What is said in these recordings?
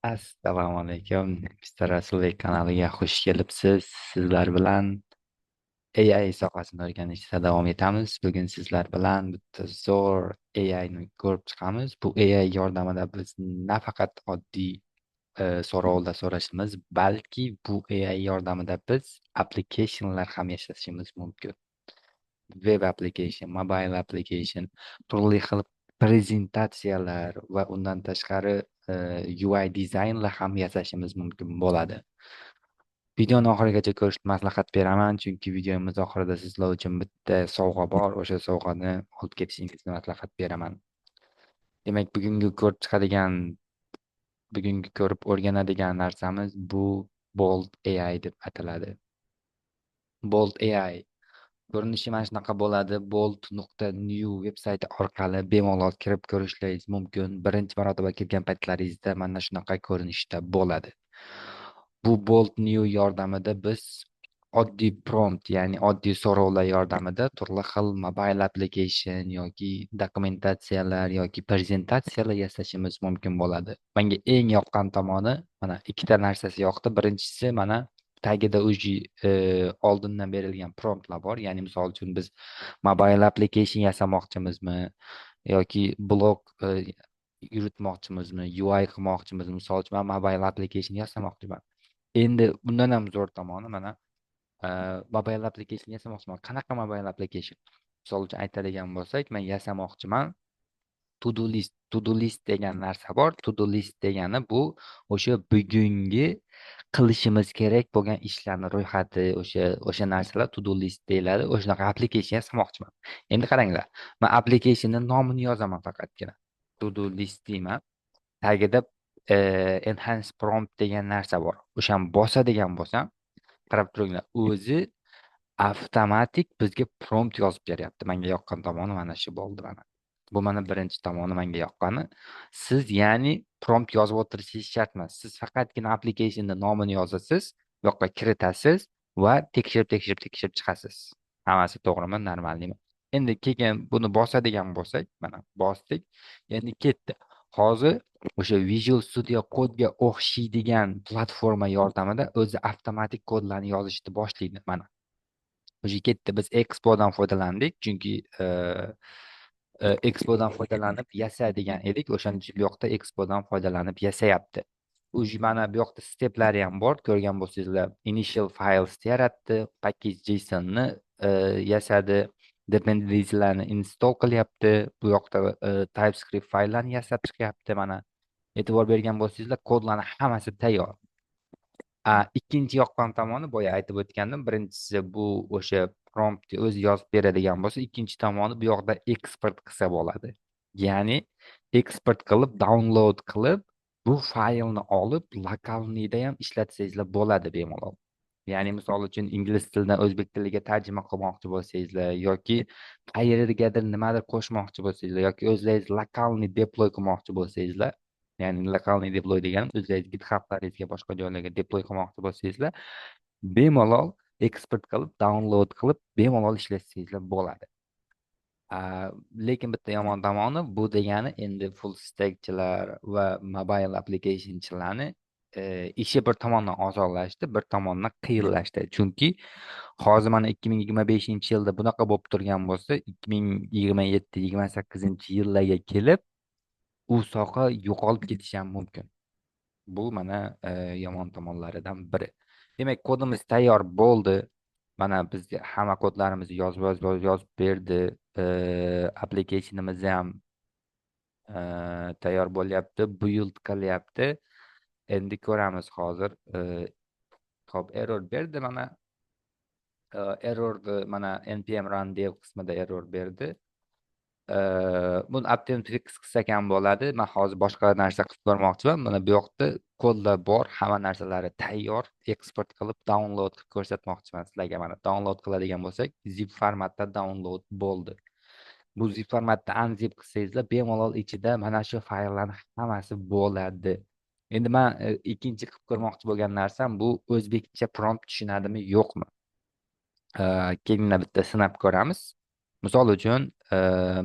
Assalomu alaykum. Mr. Rasulbek kanaliga xush kelibsiz. Sizlar bilan AI sohasini o'rganishda davom etamiz. Bugun sizlar bilan bitta zo'r AI ni ko'rib chiqamiz. Bu AI yordamida biz nafaqat oddiy so'rovlar so'rashimiz, balki bu AI yordamida biz applicationlar ham yasashimiz mumkin. Web application, mobile application, turli xil prezentatsiyalar va undan tashqari UI dizaynlar ham yasashimiz mumkin bo'ladi. Videoni oxirigacha ko'rishni maslahat beraman, chunki videomiz oxirida sizlar uchun bitta sovg'a bor. O'sha sovg'ani olib ketishingizni maslahat beraman. Demak, bugungi ko'rib o'rganadigan narsamiz bu Bolt AI deb ataladi. Bolt AI ko'rinishi mana shunaqa bo'ladi. Bolt.new veb-sayti orqali bemalol kirib ko'rishingiz mumkin. Birinchi marotaba kirgan paytlaringizda mana shunaqa ko'rinishda bo'ladi. Bu Bolt New yordamida biz oddiy prompt, ya'ni oddiy so'rovlar yordamida turli xil mobile application yoki dokumentatsiyalar yoki prezentatsiyalar yasashimiz mumkin bo'ladi. Menga eng yoqqan tomoni mana ikkita narsasi yoqdi. Birinchisi mana tagida oldindan berilgan promptlar bor. Ya'ni misol uchun biz mobile application yasamoqchimizmi yoki blog yuritmoqchimizmi, UI qilmoqchimizmi? Misol uchun men mobile application yasamoqchiman. Endi bundan ham zo'r tomoni mana mobile application yasamoqchiman. Qanaqa mobile application? Misol uchun aytadigan bo'lsak, men yasamoqchiman. To do list degan narsa bor. To do list degani bu o'sha bugungi qilishimiz kerak bo'lgan ishlarni ro'yxati, o'sha narsalar to do list deyiladi. O'shanaqa application yasamoqchiman. Endi qaranglar. Men applicationning nomini yozaman faqatgina. To do list deyman. Tagida enhance prompt degan narsa bor. O'shani bosadigan bo'lsam, qarab turinglar, o'zi avtomatik bizga prompt yozib beryapti. Menga yoqqan tomoni mana shu bo'ldi mana. Bu mana birinchi tomoni menga yoqqani. Siz ya'ni prompt yozib o'tirishingiz shart emas. Siz faqatgina applicationning nomini yozasiz, bu yoqqa kiritasiz va tekshirib chiqasiz. Hammasi to'g'rimi, normalmi? Endi keyin buni bosadigan bo'lsak, mana bosdik. Endi ketdi. Hozir o'sha Visual Studio Code'ga o'xshaydigan platforma yordamida o'zi avtomatik kodlarni yozishni boshlaydi. Mana o'sha ketdi. Biz Expo'dan foydalandik, chunki Expo'dan foydalanib yasa degan edik. O'shaning uchun bu yoqda Expo'dan foydalanib yasayapti. Mana bu yoqda steplari ham bor. Ko'rgan bo'lsangizlar, initial files yaratdi, package JSONni yasadi, dependency'larni install qilyapti. Bu yoqda TypeScript fayllarni yasab chiqyapti mana. E'tibor bergan bo'lsangizlar, kodlarning hammasi tayyor. Ikkinchi yoqqan tomoni boya aytib o'tgandim. Birinchisi bu o'sha promptni o'zi yozib beradigan bo'lsa, ikkinchi tomoni bu yoqda eksport qilsa bo'ladi. Ya'ni eksport qilib, download qilib, bu faylni olib lokalniyda ham ishlatsangiz bo'ladi bemalol. Ya'ni misol uchun ingliz tilidan o'zbek tiliga tarjima qilmoqchi bo'lsangizlar yoki qayergadir nimadir qo'shmoqchi bo'lsangizlar yoki o'zlaringiz lokalniy deploy qilmoqchi bo'lsangizlar, ya'ni lokalniy deploy deganim o'zlaringiz GitHub'laringizga boshqa joylarga deploy qilmoqchi bo'lsangizlar, bemalol eksport qilib, download qilib, bemalol ishlatsangiz bo'ladi. Lekin bitta yomon tomoni bu degani endi full stackchilar va mobile applicationchilarni ishi bir tomondan osonlashdi, bir tomondan qiyinlashdi. Chunki hozir mana 2025-yilda bunaqa bo'lib turgan bo'lsa, 2027-28-yillarga kelib u soha yo'qolib ketishi ham mumkin. Bu mana yomon tomonlaridan biri. Demak, kodimiz tayyor bo'ldi. Mana bizga hamma kodlarimizni yozib berdi. Applicationimiz ham tayyor bo'lyapti, build qilyapti. Endi ko'ramiz hozir. Hop, error berdi mana. Errorni mana npm run dev qismida error berdi. Buni attempt fix qilsak ham bo'ladi. Men hozir boshqa narsa qilib ko'rmoqchiman. Mana bu yoqda kodlar bor, hamma narsalari tayyor, eksport qilib download qilib ko'rsatmoqchiman sizlarga. Mana download qiladigan bo'lsak, zip formatda download bo'ldi. Bu zip formatda unzip qilsangizlar, bemalol ichida mana shu fayllarning hammasi bo'ladi. Endi men ikkinchi qilib ko'rmoqchi bo'lgan narsam bu o'zbekcha prompt tushunadimi, yo'qmi? Keyin bitta sinab ko'ramiz. Misol uchun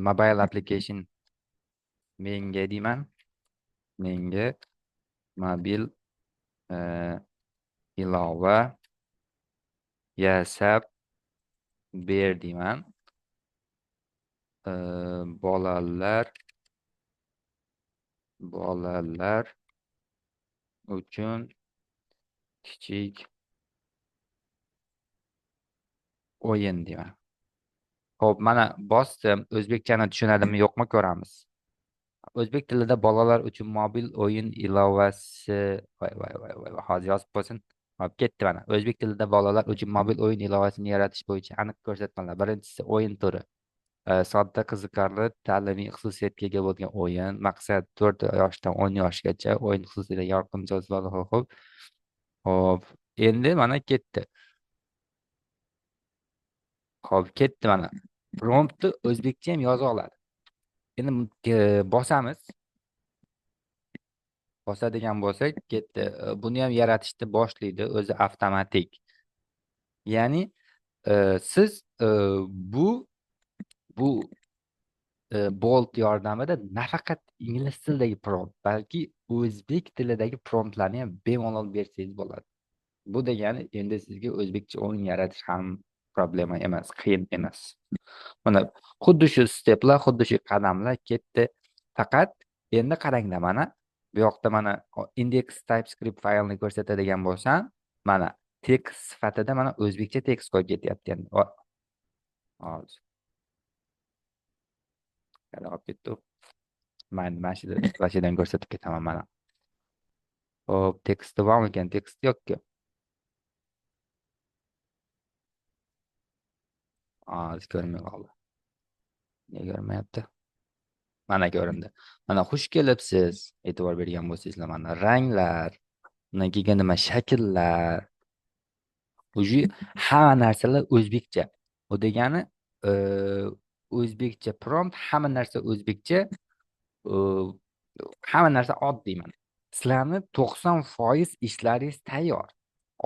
mobile application menga deyman. Menga mobil e, ilova yasab ber deyman. E, bolalar bolalar uchun kichik o'yin deyman. Ho'p, mana bosdim. O'zbekchani tushunadimi, yo'qmi ko'ramiz. O'zbek tilida bolalar uchun mobil o'yin ilovasi. Voy voy voy voy, hozir yozib qo'ysin. Hop, ketdi mana. O'zbek tilida bolalar uchun mobil o'yin ilovasini yaratish bo'yicha aniq ko'rsatmalar. Birinchisi o'yin turi. Sodda, qiziqarli, ta'limiy xususiyatga ega bo'lgan o'yin. Maqsad 4 yoshdan 10 yoshgacha o'yin xususida yorqin jozibali. Hop. Hop. Endi mana ketdi. Hop, ketdi mana. Promptni o'zbekcha ham yoza oladi. Endi bosamiz. Bosadigan bo'lsak, ketdi. Buni ham yaratishni boshlaydi o'zi avtomatik. Ya'ni siz bu Bolt yordamida nafaqat ingliz tilidagi prompt, balki o'zbek tilidagi promptlarni ham bemalol bersangiz bo'ladi. Bu degani endi sizga o'zbekcha o'yin yaratish ham problema emas, qiyin emas. Mana xuddi shu steplar, xuddi shu qadamlar ketdi. Faqat endi qaranglar, mana bu yoqda mana index TypeScript faylni ko'rsatadigan bo'lsam, mana tekst sifatida mana o'zbekcha tekst qo'yib ketyapti endi. Hozir olib ketdi. Mana shu flashidan ko'rsatib ketaman mana. Hop, teksti bormi ekan? Tekst yo'q-ku. Hozir ko'rmay qoldi. Nega ko'rmayapti? Mana ko'rindi. Mana xush kelibsiz. E'tibor bergan bo'lsangizlar, mana ranglar, undan keyin nima shakllar, уже hamma narsalar o'zbekcha. Bu degani e, o'zbekcha prompt, hamma narsa o'zbekcha, e, hamma narsa oddiy mana. Sizlarni 90% ishlaringiz tayyor.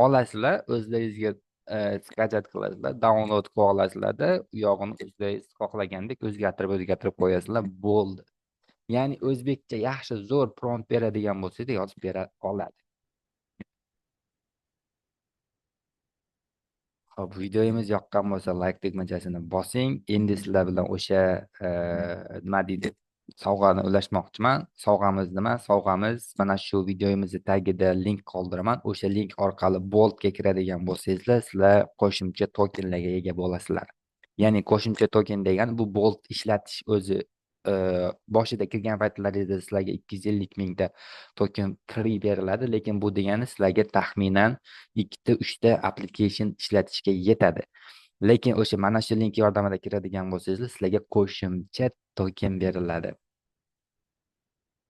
Olasizlar, o'zlaringizga skачать qilasizlar, download qilib olasizlarda, u yog'ini o'zlaringiz xohlagandek o'zgartirib qo'yasizlar, bo'ldi. Ya'ni o'zbekcha yaxshi zo'r prompt beradigan bo'lsa-da, yozib bera oladi. Hop, videomiz yoqqan bo'lsa, like tugmachasini bosing. Endi sizlar bilan o'sha nima deydi, sovg'ani ulashmoqchiman. Sovg'amiz nima? Sovg'amiz mana shu videomizni tagida link qoldiraman. O'sha link orqali Boltga kiradigan bo'lsangizlar, sizlar qo'shimcha tokenlarga ega bo'lasizlar. Ya'ni qo'shimcha token degani bu Bolt ishlatish o'zi boshida kirgan paytlaringizda sizlarga 250 mingta token free beriladi, lekin bu degani sizlarga taxminan 2-3 ta application ishlatishga yetadi. Lekin o'sha mana shu link yordamida kiradigan bo'lsangiz, sizlarga qo'shimcha token beriladi.